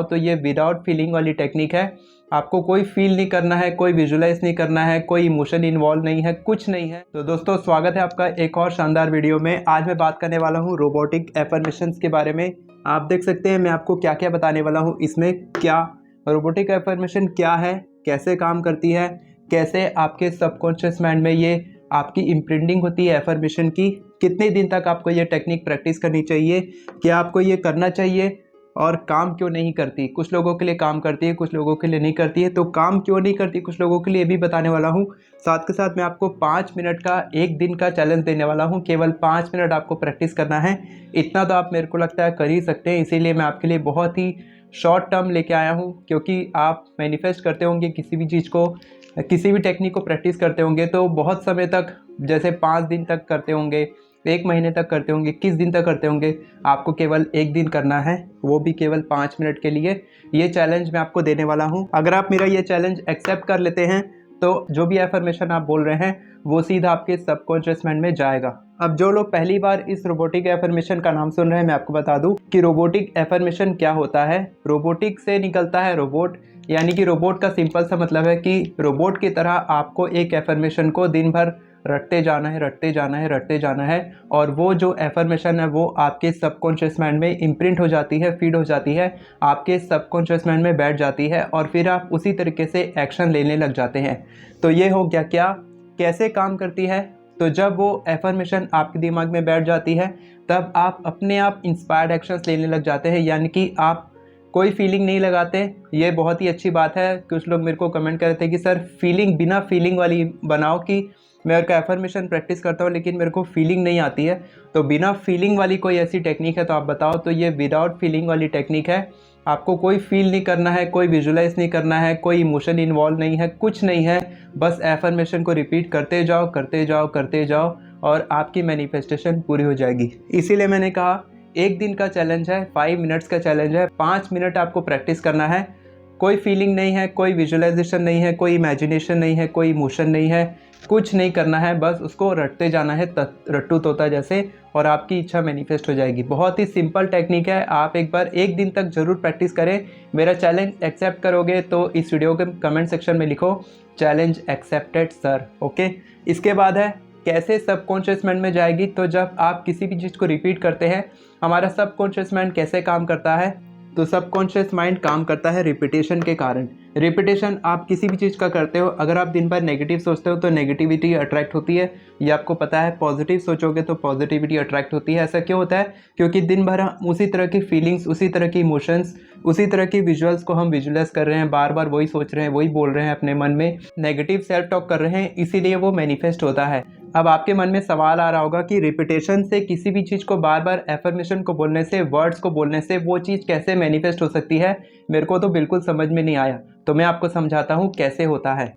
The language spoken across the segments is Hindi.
तो ये विदाउट फीलिंग वाली टेक्निक है। आपको कोई फील नहीं करना है, कोई विजुलाइज नहीं करना है, कोई इमोशन इन्वॉल्व नहीं है, कुछ नहीं है। तो दोस्तों स्वागत है आपका एक और शानदार वीडियो में। आज मैं बात करने वाला हूँ रोबोटिक एफर्मेशंस के बारे में। आप देख सकते हैं मैं आपको क्या क्या बताने वाला हूँ इसमें। क्या रोबोटिक एफर्मेशन क्या है, कैसे काम करती है, कैसे आपके सबकॉन्शियस माइंड में ये आपकी इम्प्रिंटिंग होती है एफर्मेशन की, कितने दिन तक आपको ये टेक्निक प्रैक्टिस करनी चाहिए, क्या आपको ये करना चाहिए और काम क्यों नहीं करती। कुछ लोगों के लिए काम करती है, कुछ लोगों के लिए नहीं करती है। तो काम क्यों नहीं करती कुछ लोगों के लिए भी बताने वाला हूँ। साथ के साथ मैं आपको 5 मिनट का एक दिन का चैलेंज देने वाला हूँ। केवल 5 मिनट आपको प्रैक्टिस करना है। इतना तो आप मेरे को लगता है कर ही सकते हैं। इसीलिए मैं आपके लिए बहुत ही शॉर्ट टर्म लेके आया हूँ, क्योंकि आप मैनिफेस्ट करते होंगे किसी भी चीज़ को, किसी भी टेक्निक को प्रैक्टिस करते होंगे तो बहुत समय तक, जैसे 5 दिन तक करते होंगे, 1 महीने तक करते होंगे, किस दिन तक करते होंगे। आपको केवल एक दिन करना है, वो भी केवल 5 मिनट के लिए। ये चैलेंज मैं आपको देने वाला हूँ। अगर आप मेरा ये चैलेंज एक्सेप्ट कर लेते हैं तो जो भी एफर्मेशन आप बोल रहे हैं वो सीधा आपके सबकॉन्शियस माइंड में जाएगा। अब जो लोग पहली बार इस रोबोटिक एफर्मेशन का नाम सुन रहे हैं, मैं आपको बता दूं कि रोबोटिक एफर्मेशन क्या होता है। रोबोटिक से निकलता है रोबोट, यानी कि रोबोट का सिंपल सा मतलब है कि रोबोट की तरह आपको एक एफर्मेशन को दिन भर रटते जाना है, रटते जाना है, रटते जाना है। और वो जो एफर्मेशन है वो आपके सबकॉन्शियस माइंड में इम्प्रिंट हो जाती है, फीड हो जाती है, आपके सबकॉन्शियस माइंड में बैठ जाती है और फिर आप उसी तरीके से एक्शन लेने लग जाते हैं। तो ये हो गया क्या, कैसे काम करती है। तो जब वो एफर्मेशन आपके दिमाग में बैठ जाती है तब आप अपने आप इंस्पायर्ड एक्शंस लेने लग जाते हैं, यानी कि आप कोई फीलिंग नहीं लगाते। ये बहुत ही अच्छी बात है। कुछ लोग मेरे को कमेंट कर रहे थे कि सर फीलिंग, बिना फीलिंग वाली बनाओ, कि मैं और का एफर्मेशन प्रैक्टिस करता हूँ लेकिन मेरे को फीलिंग नहीं आती है। तो बिना फीलिंग वाली कोई ऐसी टेक्निक है तो आप बताओ। तो ये विदाउट फीलिंग वाली टेक्निक है। आपको कोई फील नहीं करना है, कोई विजुलाइज नहीं करना है, कोई इमोशन इन्वॉल्व नहीं है, कुछ नहीं है। बस एफर्मेशन को रिपीट करते जाओ, करते जाओ, करते जाओ और आपकी मैनिफेस्टेशन पूरी हो जाएगी। इसीलिए मैंने कहा एक दिन का चैलेंज है, 5 मिनट्स का चैलेंज है। 5 मिनट आपको प्रैक्टिस करना है। कोई फीलिंग नहीं है, कोई विजुअलाइजेशन नहीं है, कोई इमेजिनेशन नहीं है, कोई इमोशन नहीं है, कुछ नहीं करना है। बस उसको रटते जाना है रट्टू तोता जैसे, और आपकी इच्छा मैनिफेस्ट हो जाएगी। बहुत ही सिंपल टेक्निक है। आप एक बार एक दिन तक ज़रूर प्रैक्टिस करें। मेरा चैलेंज एक्सेप्ट करोगे तो इस वीडियो के कमेंट सेक्शन में लिखो चैलेंज एक्सेप्टेड सर। ओके। इसके बाद है कैसे सबकॉन्शियस माइंड में जाएगी। तो जब आप किसी भी चीज़ को रिपीट करते हैं, हमारा सबकॉन्शियस माइंड कैसे काम करता है। तो सबकॉन्शियस माइंड काम करता है रिपीटेशन के कारण। रिपीटेशन आप किसी भी चीज़ का करते हो, अगर आप दिन भर नेगेटिव सोचते हो तो नेगेटिविटी अट्रैक्ट होती है, ये आपको पता है। पॉजिटिव सोचोगे तो पॉजिटिविटी अट्रैक्ट होती है। ऐसा क्यों होता है? क्योंकि दिन भर हम उसी तरह की फीलिंग्स, उसी तरह की इमोशंस, उसी तरह की विजुअल्स को हम विजुअलाइज कर रहे हैं, बार बार वही सोच रहे हैं, वही बोल रहे हैं, अपने मन में नेगेटिव सेल्फ टॉक कर रहे हैं, इसीलिए वो मैनिफेस्ट होता है। अब आपके मन में सवाल आ रहा होगा कि रिपीटेशन से, किसी भी चीज़ को बार बार एफर्मेशन को बोलने से, वर्ड्स को बोलने से वो चीज़ कैसे मैनिफेस्ट हो सकती है। मेरे को तो बिल्कुल समझ में नहीं आया। तो मैं आपको समझाता हूँ कैसे होता है।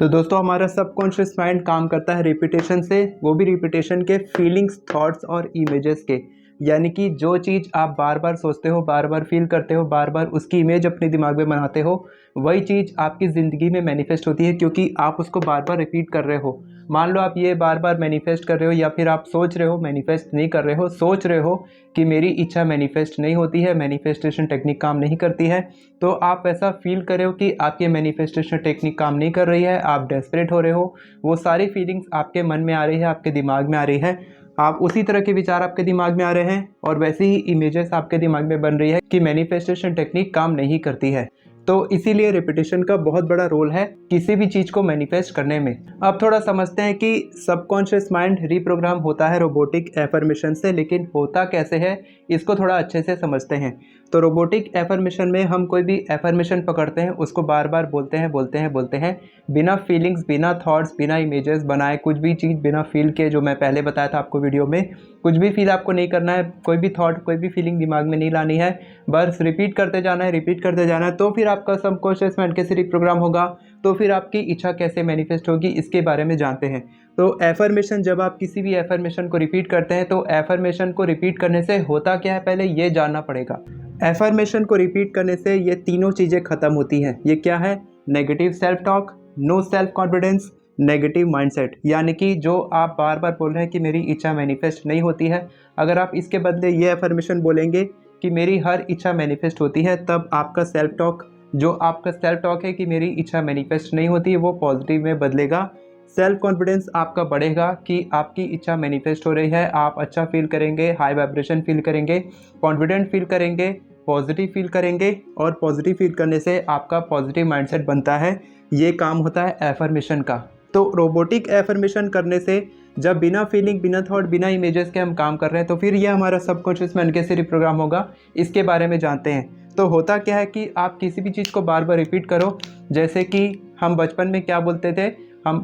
तो दोस्तों हमारा सबकॉन्शियस माइंड काम करता है रिपीटेशन से, वो भी रिपीटेशन के फीलिंग्स, थॉट्स और इमेजेस के। यानी कि जो चीज़ आप बार बार सोचते हो, बार बार फील करते हो, बार बार उसकी इमेज अपने दिमाग में बनाते हो, वही चीज़ आपकी ज़िंदगी में मैनिफेस्ट होती है, क्योंकि आप उसको बार बार रिपीट कर रहे हो। मान लो आप ये बार बार मैनिफेस्ट कर रहे हो, या फिर आप सोच रहे हो, मैनिफेस्ट नहीं कर रहे हो, सोच रहे हो कि मेरी इच्छा मैनिफेस्ट नहीं होती है, मैनिफेस्टेशन टेक्निक काम नहीं करती है। तो आप ऐसा फील कर रहे हो कि आपकी मैनिफेस्टेशन टेक्निक काम नहीं कर रही है, आप डेस्परेट हो रहे हो। वो सारी फीलिंग्स आपके मन में आ रही है, आपके दिमाग में आ रही है, आप उसी तरह के विचार आपके दिमाग में आ रहे हैं और वैसी ही इमेजेस आपके दिमाग में बन रही है कि मैनिफेस्टेशन टेक्निक काम नहीं करती है। तो इसीलिए रिपीटेशन का बहुत बड़ा रोल है किसी भी चीज़ को मैनिफेस्ट करने में। अब थोड़ा समझते हैं कि सबकॉन्शियस माइंड रीप्रोग्राम होता है रोबोटिक एफर्मेशन से, लेकिन होता कैसे है इसको थोड़ा अच्छे से समझते हैं। तो रोबोटिक एफर्मेशन में हम कोई भी एफर्मेशन पकड़ते हैं, उसको बार बार बोलते हैं, बोलते हैं, बोलते हैं, बिना फीलिंग्स, बिना थॉट्स, बिना इमेजेस बनाए, कुछ भी चीज़ बिना फील के, जो मैं पहले बताया था आपको वीडियो में। कुछ भी फील आपको नहीं करना है, कोई भी थॉट, कोई भी फीलिंग दिमाग में नहीं लानी है, बस रिपीट करते जाना है, रिपीट करते जाना है। तो फिर आपका सबकॉन्शियस माइंड कैसे रिप्रोग्राम होगा, तो फिर आपकी इच्छा कैसे मैनिफेस्ट होगी, इसके बारे में जानते हैं। तो एफर्मेशन, जब आप किसी भी एफर्मेशन को रिपीट करते हैं तो एफर्मेशन को रिपीट करने से होता क्या है, पहले ये जानना पड़ेगा। एफर्मेशन को रिपीट करने से ये तीनों चीज़ें खत्म होती हैं। ये क्या है? Negative self talk, no self confidence, negative mindset. यानी कि जो आप बार बार बोल रहे हैं कि मेरी इच्छा मैनिफेस्ट नहीं होती है, अगर आप इसके बदले ये एफर्मेशन बोलेंगे कि मेरी हर इच्छा मैनिफेस्ट होती है, तब आपका सेल्फ टॉक, जो आपका सेल्फ टॉक है कि मेरी इच्छा मैनिफेस्ट नहीं होती है, वो पॉजिटिव में बदलेगा। सेल्फ कॉन्फिडेंस आपका बढ़ेगा कि आपकी इच्छा मैनिफेस्ट हो रही है, आप अच्छा फील करेंगे, हाई वाइब्रेशन फील करेंगे, कॉन्फिडेंट फील करेंगे, पॉजिटिव फील करेंगे, और पॉजिटिव फील करने से आपका पॉजिटिव माइंडसेट बनता है। ये काम होता है एफर्मेशन का। तो रोबोटिक एफर्मेशन करने से जब बिना फीलिंग, बिना थॉट, बिना इमेजेस के हम काम कर रहे हैं, तो फिर ये हमारा सबकॉन्शियस माइंड कैसे रिप्रोग्राम होगा, इसके बारे में जानते हैं। तो होता क्या है कि आप किसी भी चीज़ को बार बार रिपीट करो। जैसे कि हम बचपन में क्या बोलते थे, हम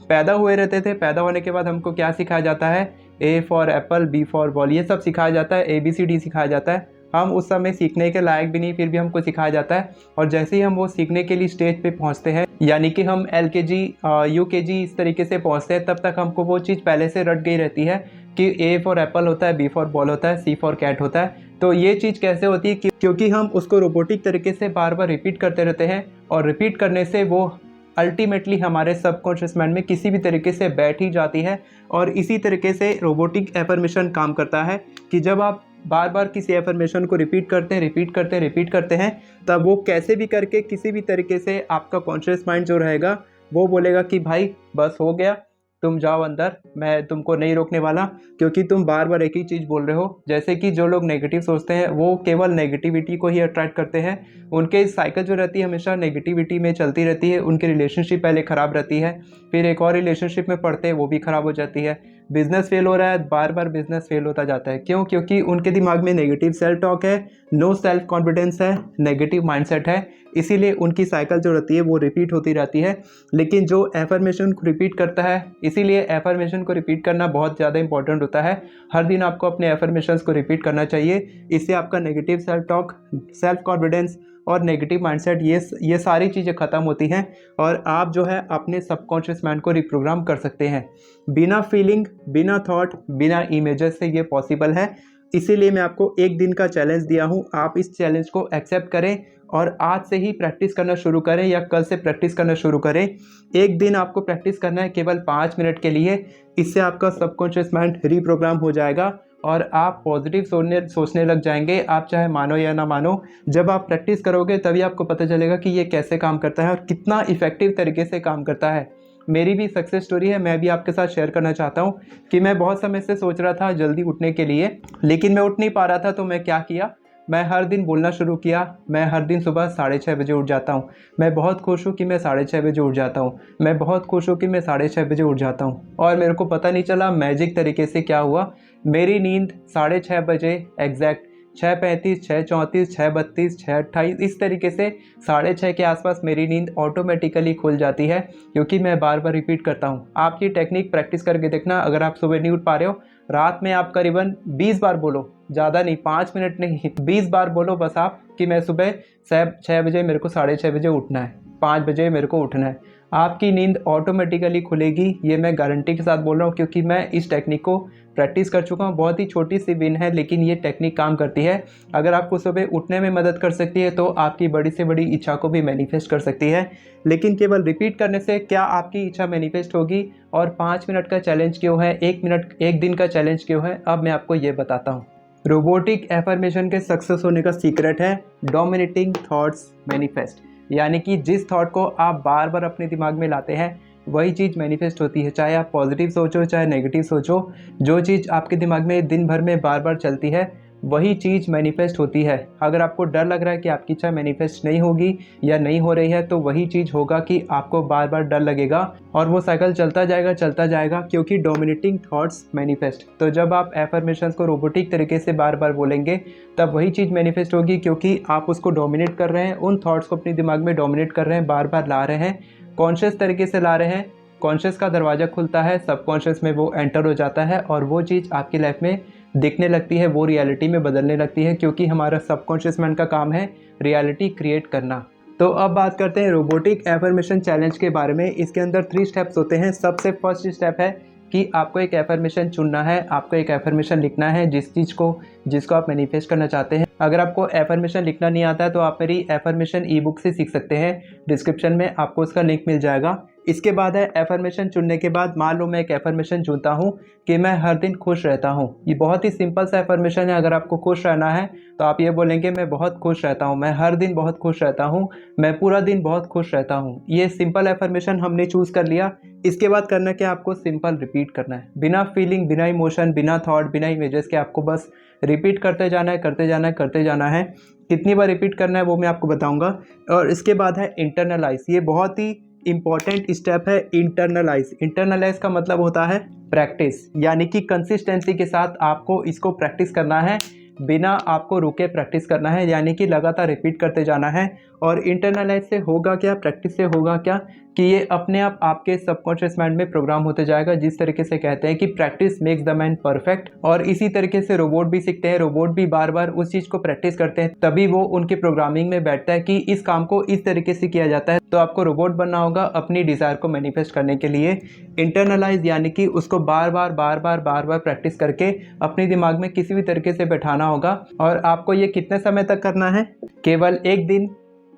पैदा हुए रहते थे, पैदा होने के बाद हमको क्या सिखाया जाता है, A for apple, B for ball, ये सब सिखाया जाता है, ABCD सिखाया जाता है। हम उस समय सीखने के लायक भी नहीं, फिर भी हमको सिखाया जाता है। और जैसे ही हम वो सीखने के लिए स्टेज पे पहुंचते हैं, यानी कि हम LKG UKG इस तरीके से पहुंचते हैं, तब तक हमको वो चीज़ पहले से रट गई रहती है कि ए फॉर एप्पल होता है, बी फॉर बॉल होता है, सी फॉर कैट होता है। तो ये चीज़ कैसे होती है, क्योंकि हम उसको रोबोटिक तरीके से बार बार रिपीट करते रहते हैं, और रिपीट करने से वो अल्टीमेटली हमारे सबकॉन्शियस माइंड में किसी भी तरीके से बैठ ही जाती है। और इसी तरीके से रोबोटिक एफर्मेशन काम करता है कि जब आप बार बार किसी एफर्मेशन को रिपीट करते हैं, तब वो कैसे भी करके किसी भी तरीके से आपका कॉन्शियस माइंड जो रहेगा वो बोलेगा कि भाई बस हो गया, तुम जाओ अंदर, मैं तुमको नहीं रोकने वाला, क्योंकि तुम बार बार एक ही चीज़ बोल रहे हो। जैसे कि जो लोग नेगेटिव सोचते हैं वो केवल नेगेटिविटी को ही अट्रैक्ट करते हैं, उनके साइकिल जो रहती है हमेशा नेगेटिविटी में चलती रहती है। उनकी रिलेशनशिप पहले ख़राब रहती है, फिर एक और रिलेशनशिप में पढ़ते हैं, वो भी ख़राब हो जाती है। बिजनेस फेल हो रहा है, बार बार बिजनेस फेल होता जाता है। क्यों? क्योंकि उनके दिमाग में नेगेटिव सेल्फ टॉक है, नो सेल्फ कॉन्फिडेंस है, नेगेटिव माइंडसेट है, इसीलिए उनकी साइकिल जो रहती है वो रिपीट होती रहती है। लेकिन जो एफर्मेशन को रिपीट करता है, इसीलिए एफर्मेशन को रिपीट करना बहुत ज़्यादा इंपॉर्टेंट होता है। हर दिन आपको अपने एफर्मेशंस को रिपीट करना चाहिए। इससे आपका negative self talk, self confidence और नेगेटिव माइंडसेट, ये सारी चीज़ें ख़त्म होती हैं, और आप जो है अपने सबकॉन्शियस माइंड को रिप्रोग्राम कर सकते हैं। बिना फीलिंग, बिना थॉट, बिना इमेजेस से ये पॉसिबल है। इसीलिए मैं आपको एक दिन का चैलेंज दिया हूँ, आप इस चैलेंज को एक्सेप्ट करें और आज से ही प्रैक्टिस करना शुरू करें, या कल से प्रैक्टिस करना शुरू करें। एक दिन आपको प्रैक्टिस करना है केवल 5 मिनट के लिए। इससे आपका सबकॉन्शियस माइंड रीप्रोग्राम हो जाएगा और आप पॉजिटिव सोचने लग जाएंगे। आप चाहे मानो या ना मानो, जब आप प्रैक्टिस करोगे तभी आपको पता चलेगा कि ये कैसे काम करता है और कितना इफ़ेक्टिव तरीके से काम करता है। मेरी भी सक्सेस स्टोरी है, मैं भी आपके साथ शेयर करना चाहता हूँ कि मैं बहुत समय से सोच रहा था जल्दी उठने के लिए, लेकिन मैं उठ नहीं पा रहा था। तो मैं क्या किया, मैं हर दिन बोलना शुरू किया। मैं हर दिन सुबह 6:30 बजे उठ जाता हूँ। मैं बहुत खुश हूँ कि मैं 6:30 बजे उठ जाता हूँ। मैं बहुत खुश हूँ कि मैं 6:30 बजे उठ जाता हूँ। और मेरे को पता नहीं चला मैजिक तरीके से क्या हुआ, मेरी नींद 6:30 बजे एग्जैक्ट 6:35, 6:34, 6:32, 6:28 इस तरीके से 6:30 के आसपास मेरी नींद ऑटोमेटिकली खुल जाती है, क्योंकि मैं बार बार रिपीट करता हूँ। आप ये टेक्निक प्रैक्टिस करके देखना। अगर आप सुबह नहीं उठ पा रहे हो, रात में आप करीबन 20 बार बोलो, ज़्यादा नहीं, 5 मिनट नहीं, 20 बार बोलो बस आप कि मैं सुबह 6 बजे मेरे को 6:30 बजे उठना है, 5 बजे मेरे को उठना है। आपकी नींद ऑटोमेटिकली खुलेगी, ये मैं गारंटी के साथ बोल रहा हूँ, क्योंकि मैं इस टेक्निक को प्रैक्टिस कर चुका हूँ। बहुत ही छोटी सी विन है, लेकिन ये टेक्निक काम करती है। अगर आपको सुबह उठने में मदद कर सकती है, तो आपकी बड़ी से बड़ी इच्छा को भी मैनिफेस्ट कर सकती है। लेकिन केवल रिपीट करने से क्या आपकी इच्छा मैनिफेस्ट होगी? और 5 मिनट का चैलेंज क्यों है, 1 दिन का चैलेंज क्यों है, अब मैं आपको ये बताता हूँ। रोबोटिक एफर्मेशन के सक्सेस होने का सीक्रेट है डोमिनेटिंग थॉट्स मैनिफेस्ट, यानी कि जिस थॉट को आप बार बार अपने दिमाग में लाते हैं वही चीज़ मैनिफेस्ट होती है। चाहे आप पॉजिटिव सोचो, चाहे नेगेटिव सोचो, जो चीज़ आपके दिमाग में दिन भर में बार बार चलती है वही चीज़ मैनिफेस्ट होती है। अगर आपको डर लग रहा है कि आपकी इच्छा मैनिफेस्ट नहीं होगी या नहीं हो रही है, तो वही चीज़ होगा कि आपको बार बार डर लगेगा, और वो साइकिल चलता जाएगा, क्योंकि डोमिनेटिंग थॉट्स मैनिफेस्ट। तो जब आप एफर्मेशंस को रोबोटिक तरीके से बार बार बोलेंगे, तब वही चीज़ मैनिफेस्ट होगी, क्योंकि आप उसको डोमिनेट कर रहे हैं, उन थॉट्स को अपने दिमाग में डोमिनेट कर रहे हैं, बार बार ला रहे हैं, कॉन्शियस तरीके से ला रहे हैं। कॉन्शियस का दरवाज़ा खुलता है, सबकॉन्शियस में वो एंटर हो जाता है, और वो चीज़ आपकी लाइफ में दिखने लगती है, वो रियलिटी में बदलने लगती है, क्योंकि हमारा सबकॉन्शियस माइंड का काम है रियलिटी क्रिएट करना। तो अब बात करते हैं रोबोटिक एफर्मेशन चैलेंज के बारे में। इसके अंदर 3 स्टेप्स होते हैं। सबसे फर्स्ट स्टेप है कि आपको एक एफर्मेशन चुनना है, आपको एक एफर्मेशन लिखना है जिसको आप मैनिफेस्ट करना चाहते हैं। अगर आपको एफर्मेशन लिखना नहीं आता है तो आप मेरी एफर्मेशन ई बुक से सीख सकते हैं, डिस्क्रिप्शन में आपको उसका लिंक मिल जाएगा। इसके बाद है एफर्मेशन चुनने के बाद मान लो मैं एक एफर्मेशन चुनता हूँ कि मैं हर दिन खुश रहता हूँ। ये बहुत ही सिंपल सा एफर्मेशन है। अगर आपको खुश रहना है तो आप ये बोलेंगे मैं बहुत खुश रहता हूँ, मैं हर दिन बहुत खुश रहता हूँ, मैं पूरा दिन बहुत खुश रहता हूँ। ये सिंपल एफर्मेशन हमने चूज़ कर लिया। इसके बाद करना क्या, आपको सिंपल रिपीट करना है, बिना फीलिंग, बिना इमोशन, बिना थॉट, बिना इमेजेस के आपको बस रिपीट करते जाना है, करते जाना है, करते जाना है। कितनी बार रिपीट करना है वो मैं आपको बताऊंगा। और इसके बाद है इंटरनलाइज। ये बहुत ही इंपॉर्टेंट स्टेप है, इंटरनलाइज। इंटरनलाइज का मतलब होता है प्रैक्टिस, यानी कि कंसिस्टेंसी के साथ आपको इसको प्रैक्टिस करना है, बिना आपको रुके प्रैक्टिस करना है, यानी कि लगातार रिपीट करते जाना है। और इंटरनलाइज से होगा क्या, प्रैक्टिस से होगा क्या कि ये अपने आप आपके सबकॉन्शियस माइंड में प्रोग्राम होते जाएगा। जिस तरीके से कहते हैं कि practice makes the man perfect, और इसी तरीके से रोबोट भी सीखते हैं। रोबोट भी बार बार उस चीज़ को प्रैक्टिस करते हैं, तभी वो उनके प्रोग्रामिंग में बैठता है कि इस काम को इस तरीके से किया जाता है। तो आपको रोबोट बनना होगा अपनी डिज़ायर को मैनिफेस्ट करने के लिए। इंटरनलाइज यानी कि उसको बार बार प्रैक्टिस करके अपने दिमाग में किसी भी तरीके से बैठाना होगा। और आपको ये कितने समय तक करना है, केवल एक दिन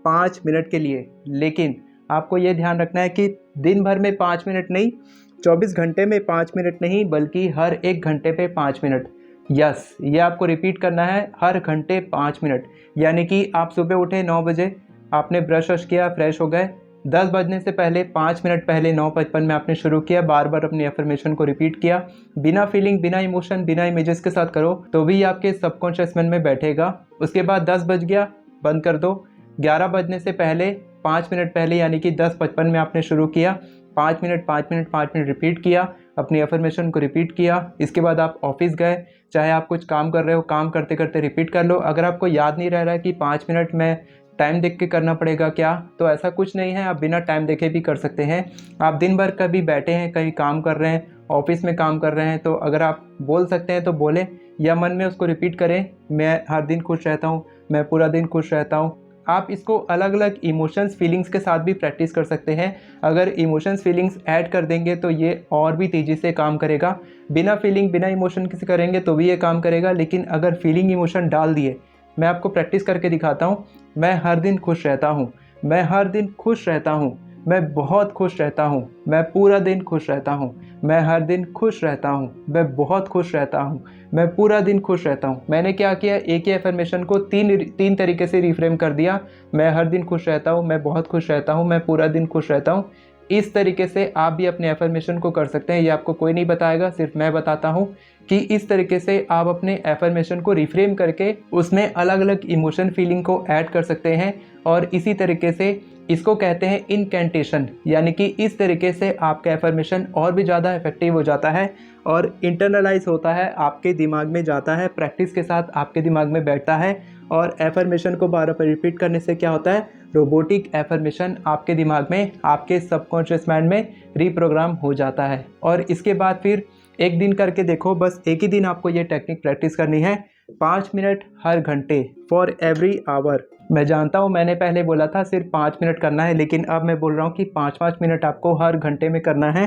5 मिनट के लिए। लेकिन आपको ये ध्यान रखना है कि दिन भर में 5 मिनट नहीं, 24 घंटे में 5 मिनट नहीं, बल्कि हर 1 घंटे पे 5 मिनट। यस, ये आपको रिपीट करना है हर घंटे 5 मिनट। यानी कि आप सुबह उठे 9 बजे, आपने ब्रश वश किया, फ्रेश हो गए, 10 बजने से पहले 5 मिनट पहले 9:55 में आपने शुरू किया, बार बार अपनी एफर्मेशन को रिपीट किया, बिना फीलिंग, बिना इमोशन, बिना इमेजेस के साथ करो, तो भी आपके सबकॉन्शियस माइंड में बैठेगा। उसके बाद 10 बज गया, बंद कर दो। 11 बजने से पहले 5 मिनट पहले, यानी कि 10:55 में आपने शुरू किया, 5 मिनट 5 मिनट 5 मिनट रिपीट किया, अपनी एफर्मेशन को रिपीट किया। इसके बाद आप ऑफिस गए, चाहे आप कुछ काम कर रहे हो, काम करते करते रिपीट कर लो। अगर आपको याद नहीं रह रहा है कि 5 मिनट में टाइम देख के करना पड़ेगा क्या, तो ऐसा कुछ नहीं है, आप बिना टाइम देखे भी कर सकते हैं। आप दिन भर कभी बैठे हैं, कहीं काम कर रहे हैं, ऑफिस में काम कर रहे हैं, तो अगर आप बोल सकते हैं तो बोलें, या मन में उसको रिपीट करें, मैं हर दिन खुश रहता हूँ, मैं पूरा दिन खुश रहता हूँ। आप इसको अलग अलग इमोशंस, फीलिंग्स के साथ भी प्रैक्टिस कर सकते हैं। अगर इमोशंस, फीलिंग्स ऐड कर देंगे तो ये और भी तेज़ी से काम करेगा। बिना फीलिंग, बिना इमोशन किसी करेंगे तो भी ये काम करेगा, लेकिन अगर फीलिंग, इमोशन डाल दिए, मैं आपको प्रैक्टिस करके दिखाता हूँ। मैं हर दिन खुश रहता हूँ, मैं हर दिन खुश रहता हूँ, मैं बहुत खुश रहता हूँ, मैं पूरा दिन खुश रहता हूँ, मैं हर दिन खुश रहता हूँ, मैं बहुत खुश रहता हूँ, मैं पूरा दिन खुश रहता हूँ। मैंने क्या किया, एक ही एफर्मेशन को तीन तरीके से रिफ्रेम कर दिया। मैं हर दिन खुश रहता हूँ, मैं बहुत खुश रहता हूँ, मैं पूरा दिन खुश रहता हूँ। इस तरीके से आप भी अपने एफर्मेशन को कर सकते हैं। ये आपको कोई नहीं बताएगा, सिर्फ मैं बताता हूँ कि इस तरीके से आप अपने एफर्मेशन को रिफ्रेम करके उसमें अलग अलग इमोशन, फीलिंग को ऐड कर सकते हैं। और इसी तरीके से इसको कहते हैं इनकैंटेशन, यानी कि इस तरीके से आपका एफर्मेशन और भी ज़्यादा इफेक्टिव हो जाता है और इंटरनलाइज होता है, आपके दिमाग में जाता है, प्रैक्टिस के साथ आपके दिमाग में बैठता है। और एफर्मेशन को बार बार रिपीट करने से क्या होता है, रोबोटिक एफर्मेशन आपके दिमाग में, आपके सबकॉन्शियस माइंड में रीप्रोग्राम हो जाता है। और इसके बाद फिर एक दिन करके देखो, बस एक ही दिन आपको ये टेक्निक प्रैक्टिस करनी है, 5 मिनट हर घंटे, फॉर एवरी आवर। मैं जानता हूँ मैंने पहले बोला था सिर्फ 5 मिनट करना है, लेकिन अब मैं बोल रहा हूँ कि 5-5 मिनट आपको हर घंटे में करना है।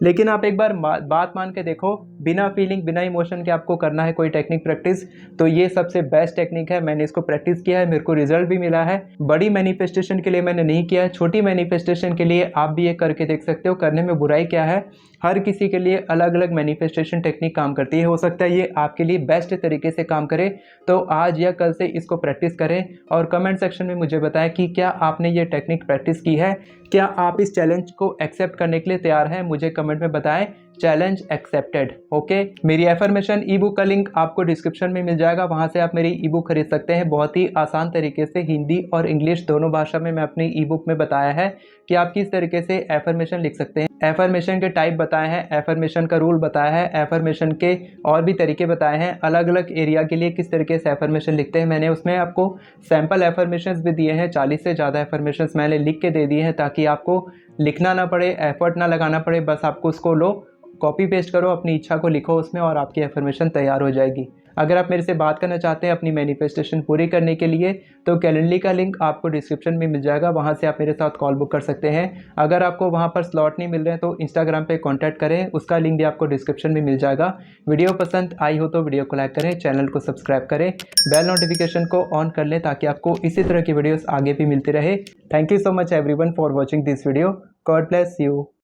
लेकिन आप एक बार बात मान के देखो, बिना फीलिंग, बिना इमोशन के आपको करना है कोई टेक्निक प्रैक्टिस, तो ये सबसे बेस्ट टेक्निक है। मैंने इसको प्रैक्टिस किया है, मेरे को रिजल्ट भी मिला है। बड़ी मैनिफेस्टेशन के लिए मैंने नहीं किया है, छोटी मैनिफेस्टेशन के लिए आप भी ये करके देख सकते हो। करने में बुराई क्या है, हर किसी के लिए अलग अलग मैनिफेस्टेशन टेक्निक काम करती है। हो सकता है ये आपके लिए बेस्ट तरीके से काम करे, तो आज या कल से इसको प्रैक्टिस करें और कमेंट सेक्शन में मुझे बताएं कि क्या आपने ये टेक्निक प्रैक्टिस की है, क्या आप इस चैलेंज को एक्सेप्ट करने के लिए तैयार हैं। मुझे कमेंट में बताएं, चैलेंज एक्सेप्टेड। ओके, मेरी एफर्मेशन ई बुक का लिंक आपको डिस्क्रिप्शन में मिल जाएगा, वहां से आप मेरी ई बुक खरीद सकते हैं। बहुत ही आसान तरीके से हिंदी और इंग्लिश दोनों भाषा में मैं अपनी ई बुक में बताया है कि आप किस तरीके से एफर्मेशन लिख सकते हैं। एफर्मेशन के टाइप बताए हैं, एफर्मेशन का रूल बताया है, एफर्मेशन के और भी तरीके बताए हैं, अलग अलग एरिया के लिए किस तरीके से एफर्मेशन लिखते हैं। मैंने उसमें आपको सैम्पल एफर्मेशंस भी दिए हैं, 40 से ज़्यादा एफर्मेशंस मैंने लिख के दे दिए हैं, ताकि आपको लिखना ना पड़े, एफर्ट ना लगाना पड़े, बस आपको उसको लो कॉपी पेस्ट करो, अपनी इच्छा को लिखो उसमें और आपकी एफर्मेशन तैयार हो जाएगी। अगर आप मेरे से बात करना चाहते हैं अपनी मैनिफेस्टेशन पूरी करने के लिए तो कैलेंडली का लिंक आपको डिस्क्रिप्शन में मिल जाएगा, वहाँ से आप मेरे साथ कॉल बुक कर सकते हैं। अगर आपको वहाँ पर स्लॉट नहीं मिल रहे हैं तो इंस्टाग्राम पे कांटेक्ट करें, उसका लिंक भी आपको डिस्क्रिप्शन में मिल जाएगा। वीडियो पसंद आई हो तो वीडियो को लाइक करें, चैनल को सब्सक्राइब करें, बेल नोटिफिकेशन को ऑन कर लें ताकि आपको इसी तरह की वीडियोस आगे भी मिलती रहे। Thank you so much everyone for watching this video. God bless you.